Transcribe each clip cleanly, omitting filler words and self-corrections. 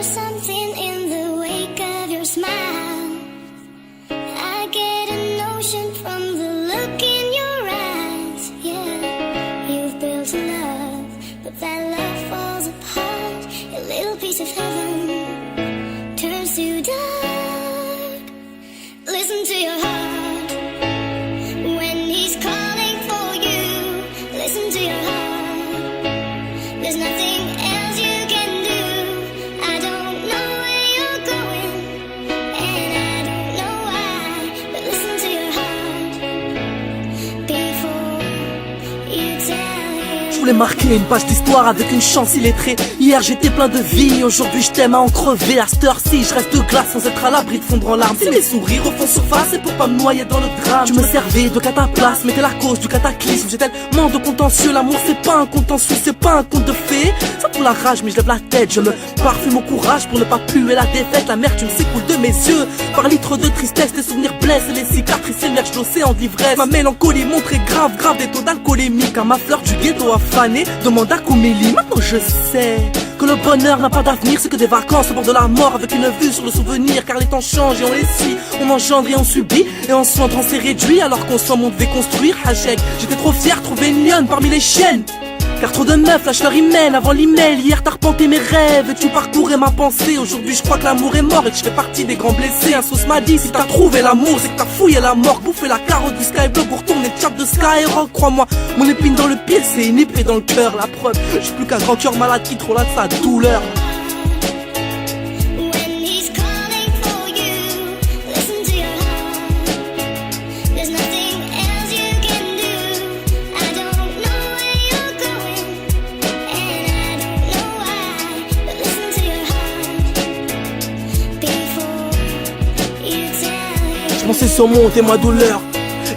there's something in the wake of your smile. I get a notion from the look in your eyes. Yeah, you've built a love, but that love falls apart. A little piece of heaven turns to dark. Listen to your heart when he's calling for you. Listen to your heart. There's nothing else you can do. I don't know where you're going, and I don't know why, but listen to your heart before you tell him. Je voulais marquer une page d'histoire avec une chance illettrée. Hier j'étais plein de vie, aujourd'hui je t'aime à en crever. À cette heure-ci je reste de glace sans être à l'abri de fondre en larmes. Si mes sourires refont surface, c'est pour pas me noyer dans le drame. Tu me servais de cataplasme, mais t'es la cause du cataclysme. J'ai tellement de contentieux, l'amour c'est pas un contentieux, c'est pas un conte de fées. Ça pour la rage mais je lève la tête, je me parfume au courage pour ne pas puer la défaite. L'amertume s'écoule de mes yeux, par litres de tristesse, les souvenirs blessent et les cicatrices émergent de l'océan d'ivresse. Ma mélancolie montre grave, des taux d'alcoolémie. Quand ma fleur du ghetto a fané, demande à Koumélie. Maintenant je sais que le bonheur n'a pas d'avenir, c'est que des vacances au bord de la mort avec une vue sur le souvenir. Car les temps changent et on les suit, on engendre et on subit, et en se sentant s'est réduit alors qu'on s'en on devait construire. Hachek, j'étais trop fier de trouver une lionne parmi les chiennes. Car trop de meufs lâchent leur email avant l'email. Hier t'as repenté mes rêves et tu parcourais ma pensée. Aujourd'hui je crois que l'amour est mort et que je fais partie des grands blessés. Un sauce m'a dit si t'as trouvé l'amour c'est que t'as fouillé la mort. Bouffé la carotte du skyblock pour tourner le chat de Skyrock. Crois-moi, mon épine dans le pied c'est une épée dans le cœur. La preuve, je suis plus qu'un grand cœur malade qui trop là de sa douleur. Je pensais surmonter ma douleur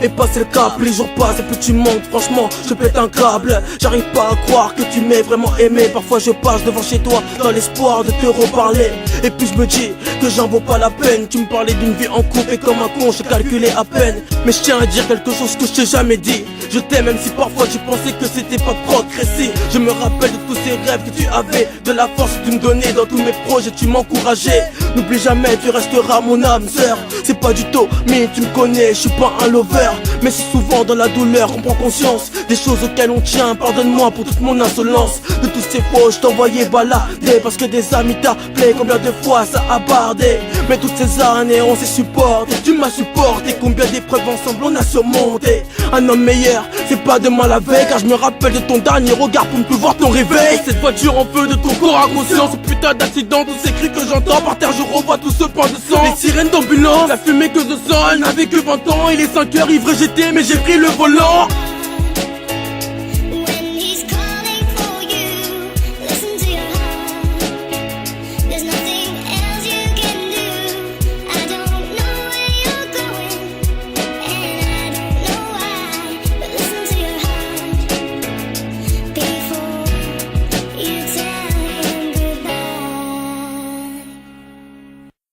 et passer le cap, plus les jours passent et plus tu montes. Franchement je pète un câble, j'arrive pas à croire que tu m'aies vraiment aimé. Parfois je passe devant chez toi dans l'espoir de te reparler, et puis je me dis que j'en vaux pas la peine. Tu me parlais d'une vie en couple et comme un con je calculais à peine. Mais je tiens à dire quelque chose que je t'ai jamais dit. Je t'aime même si parfois tu pensais que c'était pas progresser. Je me rappelle de tous ces rêves que tu avais, de la force que tu me donnais dans tous mes projets, tu m'encourageais. N'oublie jamais, tu resteras mon âme sœur. C'est pas du tout, mais tu me connais, je suis pas un lover. Mais c'est souvent dans la douleur qu'on prend conscience des choses auxquelles on tient. Pardonne-moi pour toute mon insolence. De toutes ces fois je t'envoyais balader parce que des amis t'appelaient. Combien de fois ça a bardé, mais toutes ces années on s'est supporté. Tu m'as supporté, combien d'épreuves ensemble on a surmonté. Un homme meilleur, c'est pas demain la veille. Car je me rappelle de ton dernier regard pour ne plus voir ton réveil. Cette voiture en feu de ton corps inconscient, ce putain d'accident, tous ces cris que j'entends par terre, je revois tout ce point de sang. Les sirènes d'ambulance, la fumée que je sens, elle n'avait que 20 ans. Il est 5 heures, ivre j'étais mais j'ai pris le volant.